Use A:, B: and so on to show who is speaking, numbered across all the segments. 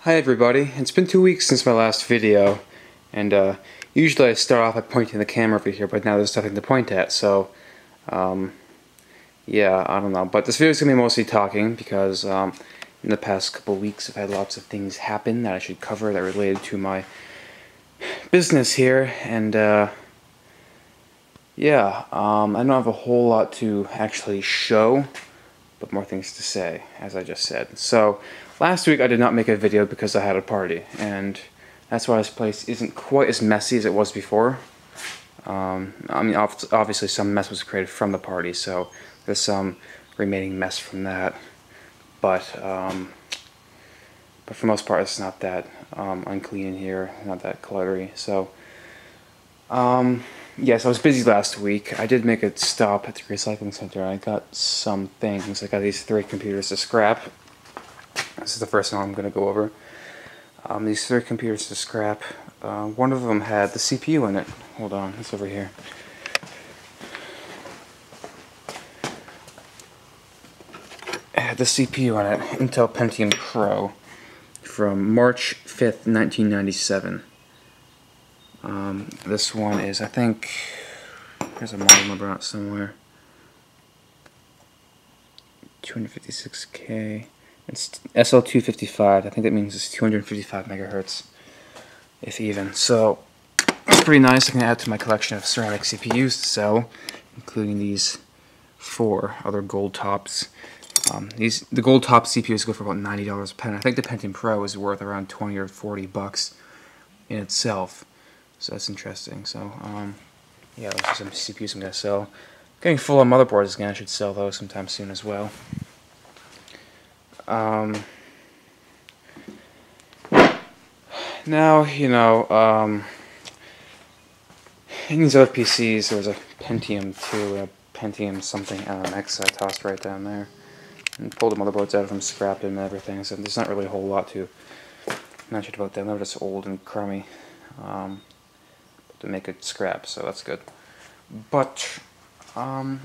A: Hi everybody, it's been 2 weeks since my last video, and usually I start off by pointing the camera over here, but now there's nothing to point at, so yeah, I don't know. But this video is going to be mostly talking because in the past couple of weeks I've had lots of things happen that I should cover that related to my business here, and yeah, I don't have a whole lot to actually show, but more things to say, as I just said. So, last week I did not make a video because I had a party, and that's why this place isn't quite as messy as it was before. I mean, obviously some mess was created from the party, so there's some remaining mess from that. But for the most part, it's not that unclean in here, not that cluttery. So, yes, I was busy last week. I did make a stop at the recycling center. I got some things. I got these 3 computers to scrap. This is the first one I'm going to go over. These 3 computers to scrap. One of them had the CPU in it. Hold on, it's over here. It had the CPU in it. Intel Pentium Pro from March 5th, 1997. This one is, I think, there's a model number on it somewhere. 256K. It's SL255. I think that means it's 255 megahertz, if even. So it's pretty nice. I can add to my collection of ceramic CPUs to sell, including these 4 other gold tops. The gold top CPUs go for about $90 a pen. I think the Pentium Pro is worth around 20 or 40 bucks in itself. So that's interesting. So yeah, those are some CPUs I'm gonna sell. Getting full on motherboards again. I should sell those sometime soon as well. Now, you know, in these other PCs, there was a Pentium 2 and a Pentium something MMX I tossed right down there. And pulled the motherboards out of them, scrapped them and everything, so there's not really a whole lot to mention about them. They're just old and crummy to make it scrap, so that's good. But, I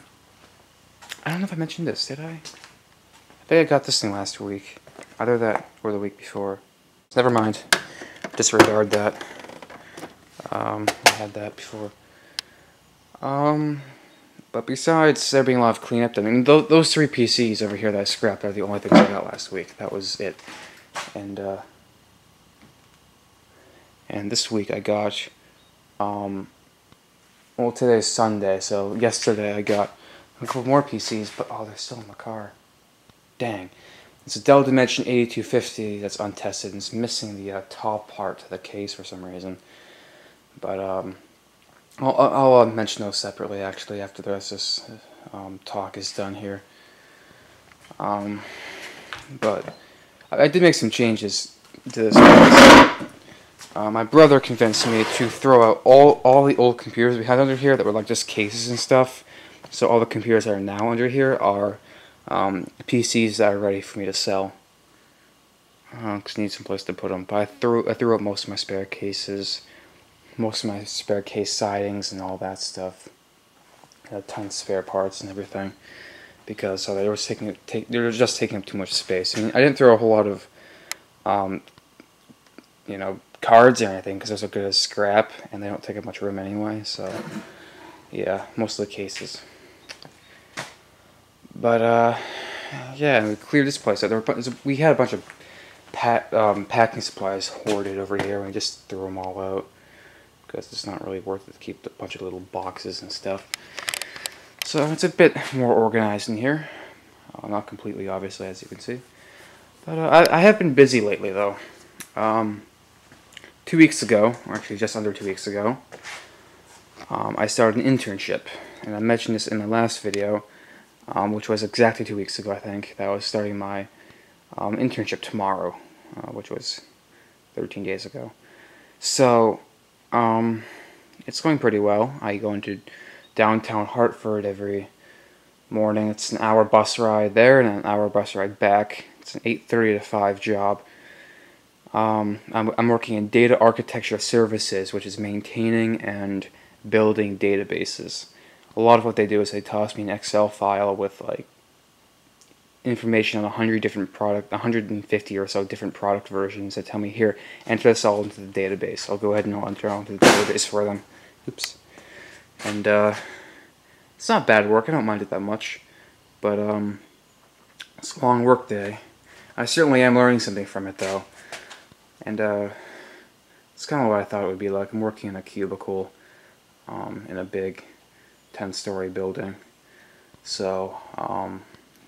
A: don't know if I mentioned this, did I? I think I got this thing last week. Either that or the week before. Never mind. Disregard that. I had that before. But besides there being a lot of cleanup, I mean, those 3 PCs over here that I scrapped are the only things I got last week. That was it. And this week I got, well, today's Sunday, so yesterday I got a couple more PCs, but oh, they're still in the car. Dang. It's a Dell Dimension 8250 that's untested and it's missing the top part of the case for some reason. But I'll mention those separately actually after the rest of this talk is done here. But I did make some changes to this place. My brother convinced me to throw out all the old computers we had under here that were like just cases and stuff. So all the computers that are now under here are PCs that are ready for me to sell. Cause I need some place to put them. But I threw out most of my spare cases, most of my spare case sidings and all that stuff. I had a ton of spare parts and everything because they were just taking up too much space. I mean, I didn't throw a whole lot of you know, cards or anything because those are good as scrap and they don't take up much room anyway. So yeah, most of the cases. But yeah, we cleared this place out. We had a bunch of packing supplies hoarded over here, and we just threw them all out because it's not really worth it to keep a bunch of little boxes and stuff. So it's a bit more organized in here. Not completely, obviously, as you can see. But I have been busy lately, though. 2 weeks ago, or actually just under 2 weeks ago, I started an internship, and I mentioned this in the last video. Which was exactly 2 weeks ago, I think, that I was starting my internship tomorrow, which was 13 days ago. So, it's going pretty well. I go into downtown Hartford every morning. It's an hour bus ride there and an hour bus ride back. It's an 8:30 to 5 job. I'm working in data architecture services, which is maintaining and building databases. A lot of what they do is they toss me an Excel file with like information on 150 or so different product versions that tell me here, enter this all into the database. I'll go ahead and I'll enter all into the database for them. Oops. And it's not bad work. I don't mind it that much, but it's a long work day. I certainly am learning something from it though, and it's kind of what I thought it would be like. I'm working in a cubicle in a big 10-story building, so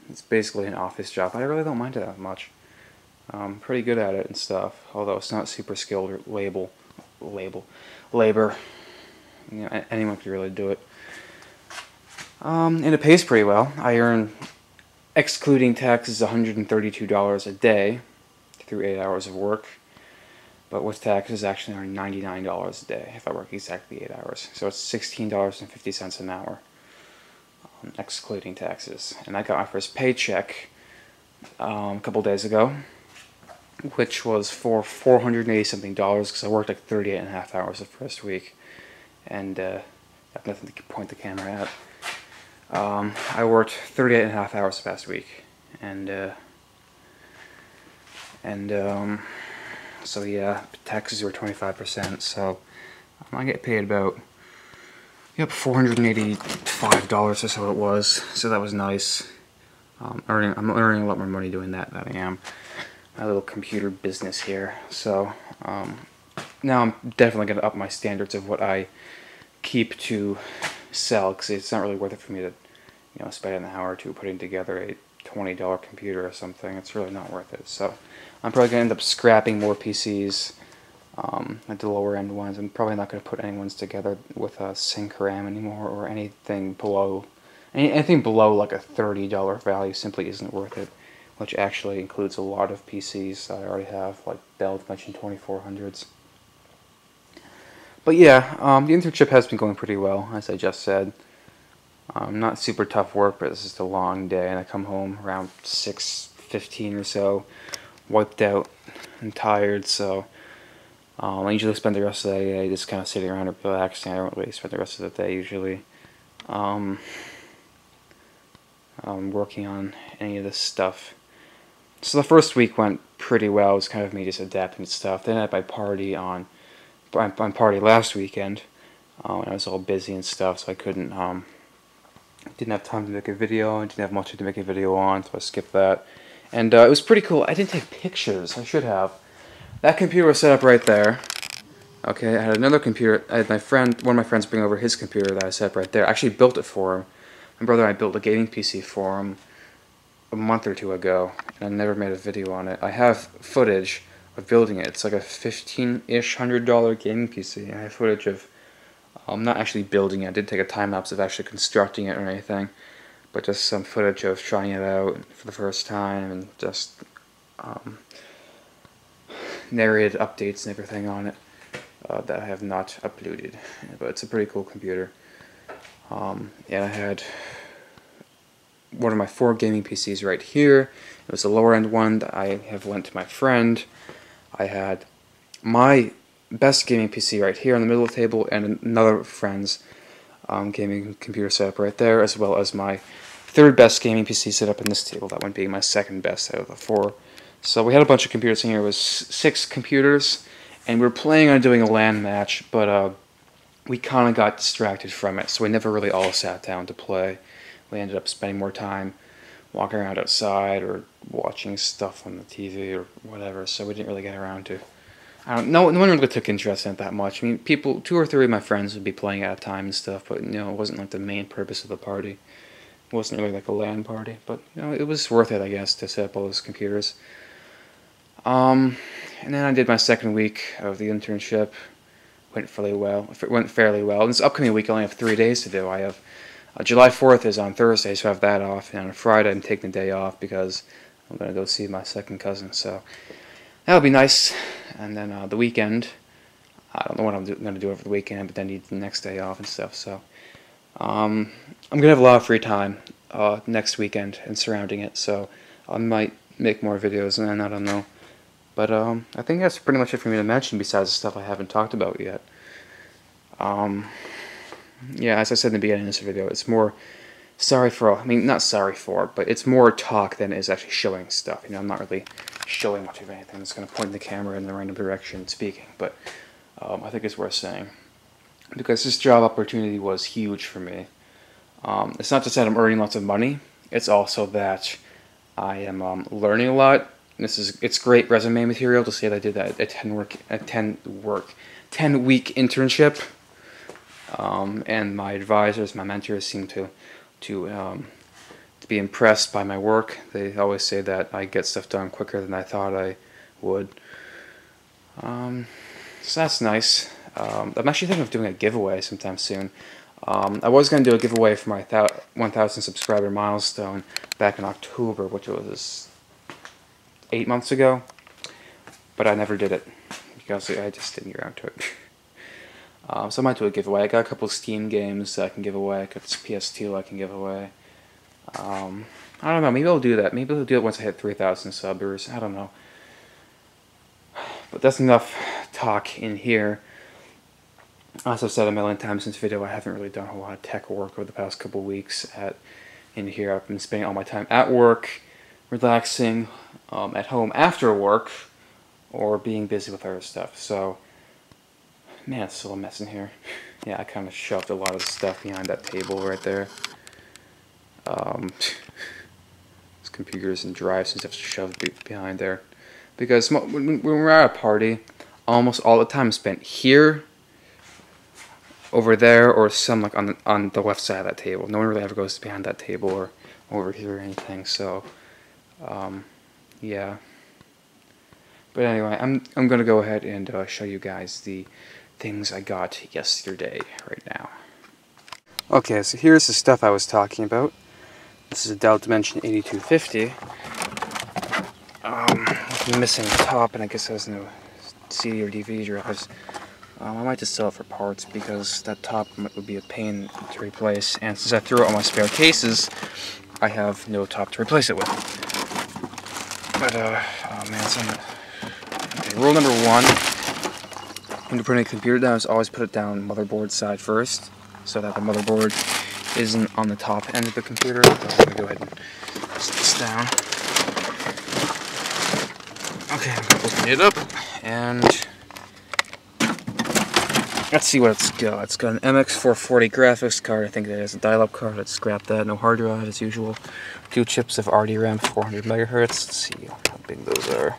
A: it's basically an office job. I really don't mind it that much. I'm pretty good at it and stuff, although it's not super skilled labor. You know, anyone could really do it. And it pays pretty well. I earn, excluding taxes, $132 a day through 8 hours of work. But with taxes, actually earn $99 a day if I work exactly 8 hours. So it's $16.50 an hour, excluding taxes. And I got my first paycheck a couple days ago, which was for $480-something because I worked like 38.5 hours the first week. And got nothing to point the camera at. I worked 38.5 hours the past week, and so yeah, taxes were 25%. So I get paid about $485 or so it was. So that was nice. I'm earning a lot more money doing that than I am my little computer business here. So now I'm definitely going to up my standards of what I keep to sell, because it's not really worth it for me to, you know, spend an hour or two putting together a $20 computer or something. It's really not worth it. So I'm probably going to end up scrapping more PCs at the lower end ones. I'm probably not going to put any ones together with a Sync-RAM anymore, or anything below like a $30 value simply isn't worth it, which actually includes a lot of PCs that I already have, like Dell Dimension 2400s. But yeah, the internship has been going pretty well, as I just said. Not super tough work, but it's just a long day, and I come home around 6:15 or so, wiped out and tired. So I usually spend the rest of the day just kind of sitting around and relaxing. I don't really spend the rest of the day usually working on any of this stuff. So the first week went pretty well. It was kind of me just adapting to stuff. Then I had my party on last weekend, and I was all busy and stuff, so I didn't have time to make a video. I didn't have much to make a video on, so I skipped that. And it was pretty cool. I didn't take pictures. I should have. That computer was set up right there. Okay, I had another computer. I had one of my friends bring over his computer that I set up right there. I actually built it for him. My brother and I built a gaming PC for him a month or two ago, and I never made a video on it. I have footage of building it. It's like a $1,500-ish gaming PC. I have footage of not actually building it. I didn't take a time lapse of actually constructing it or anything, but just some footage of trying it out for the first time, and just narrated updates and everything on it that I have not uploaded. But it's a pretty cool computer. And I had one of my 4 gaming PCs right here. It was a lower end one that I have lent to my friend. I had my best gaming PC right here in the middle of the table, and another friend's gaming computer set up right there, as well as my 3rd best gaming PC set up in this table, that one being my 2nd best out of the 4. So we had a bunch of computers in here. It was 6 computers, and we were planning on doing a LAN match, but we kind of got distracted from it, so we never really all sat down to play. We ended up spending more time walking around outside or watching stuff on the TV or whatever, so we didn't really get around to. No one really took interest in it that much. I mean, 2 or 3 of my friends would be playing at a time and stuff, but you know, it wasn't like the main purpose of the party. It wasn't really like a LAN party, but you know, it was worth it, I guess, to set up all those computers. And then I did my 2nd week of the internship. Went fairly well. And this upcoming week I only have 3 days to do. I have July 4th is on Thursday, so I have that off, and on Friday I'm taking the day off because I'm going to go see my 2nd cousin, so that'll be nice. And then the weekend, I don't know what I'm going to do over the weekend, but then need the next day off and stuff, so I'm going to have a lot of free time next weekend and surrounding it, so I might make more videos, and I don't know. But I think that's pretty much it for me to mention besides the stuff I haven't talked about yet. Yeah, as I said in the beginning of this video, it's more sorry for, I mean, not sorry for, but it's more talk than it is actually showing stuff. You know, I'm not really showing much of anything. I'm just going to point the camera in the random direction speaking, but I think it's worth saying. Because this job opportunity was huge for me. It's not just that I'm earning lots of money, it's also that I am learning a lot. It's great resume material to say that I did that a 10-week internship. And my advisors, my mentors seem to be impressed by my work. They always say that I get stuff done quicker than I thought I would. So that's nice. I'm actually thinking of doing a giveaway sometime soon. I was going to do a giveaway for my 1,000 subscriber milestone back in October, which was 8 months ago, but I never did it because I just didn't get around to it. So I might do a giveaway. I got a couple of Steam games that I can give away. I got this PS2 I can give away. I don't know, maybe I'll do that. Maybe I'll do it once I hit 3,000 subbers. I don't know. But that's enough talk in here. As I've said a million times in this video, I haven't really done a whole lot of tech work over the past couple of weeks in here. I've been spending all my time at work, relaxing, at home after work, or being busy with other stuff. So, man, it's still a mess in here. Yeah, I kind of shoved a lot of stuff behind that table right there. Computers and drives and stuff shoved behind there. Because when we're at a party, almost all the time is spent here, over there, or some like on the left side of that table. No one really ever goes behind that table or over here or anything. So, yeah. But anyway, I'm gonna go ahead and show you guys the things I got yesterday right now. Okay, so here's the stuff I was talking about. This is a Dell Dimension 8250. Missing the top, and I guess it has no CD or DVD drives. I might just sell it for parts because that top would be a pain to replace, and since I threw out all my spare cases, I have no top to replace it with. But, oh man, okay, rule number 1, when you're putting a computer down, is always put it down motherboard side first, so that the motherboard isn't on the top end of the computer. I'm going to go ahead and set this down. Okay, I'm going to open it up, and let's see what it's got. It's got an MX440 graphics card. I think that is a dial-up card. Let's scrap that. No hard drive as usual. 2 chips of RDRAM, 400 megahertz. Let's see how big those are.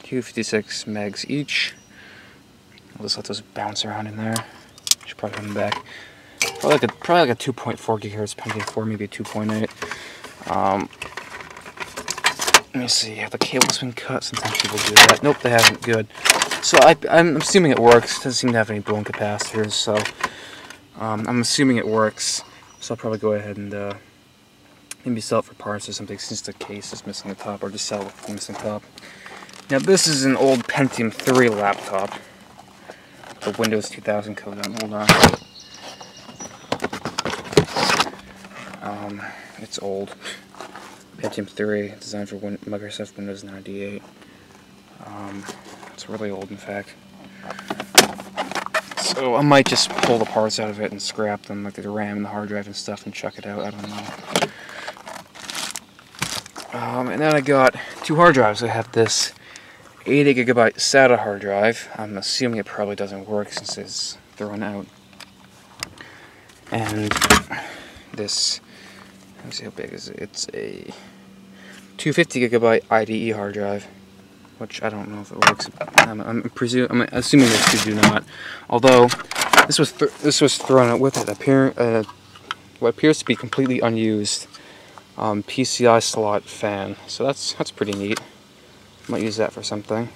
A: 256 megs each. I'll just let those bounce around in there. Should probably put them back. Probably like a 2.4 gigahertz Pentium 4, maybe a 2.8. Let me see. Have the cable's been cut? Sometimes people do that. Nope, they haven't. Good. So I'm assuming it works. It doesn't seem to have any blown capacitors, so I'm assuming it works. So I'll probably go ahead and maybe sell it for parts or something since the case is missing the top, or just sell it with the missing top. Now this is an old Pentium 3 laptop. The Windows 2000 code on. Hold on. It's old. Pentium 3, designed for Microsoft Windows 98. It's really old, in fact. So I might just pull the parts out of it and scrap them, like the RAM and the hard drive and stuff, and chuck it out. I don't know. And then I got 2 hard drives. I have this 80GB SATA hard drive. I'm assuming it probably doesn't work since it's thrown out. And this, let me see how big is it. It's a 250GB IDE hard drive, which I don't know if it works. I'm assuming those two do not. Although this was thrown out with it. What appears to be completely unused PCI slot fan. So that's pretty neat. Might use that for something.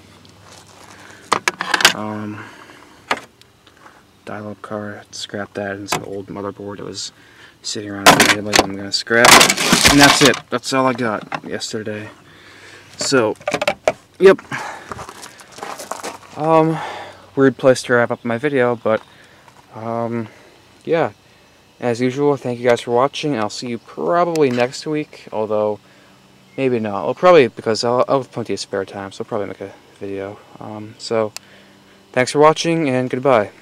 A: Dial-up card. Scrap that. And it's an old motherboard that was sitting around available. I'm gonna scrap. And that's it. That's all I got yesterday. So, yep. Weird place to wrap up my video, but yeah. As usual, thank you guys for watching. I'll see you probably next week, although maybe not. Well, probably because I'll have plenty of spare time, so I'll probably make a video. So, thanks for watching, and goodbye.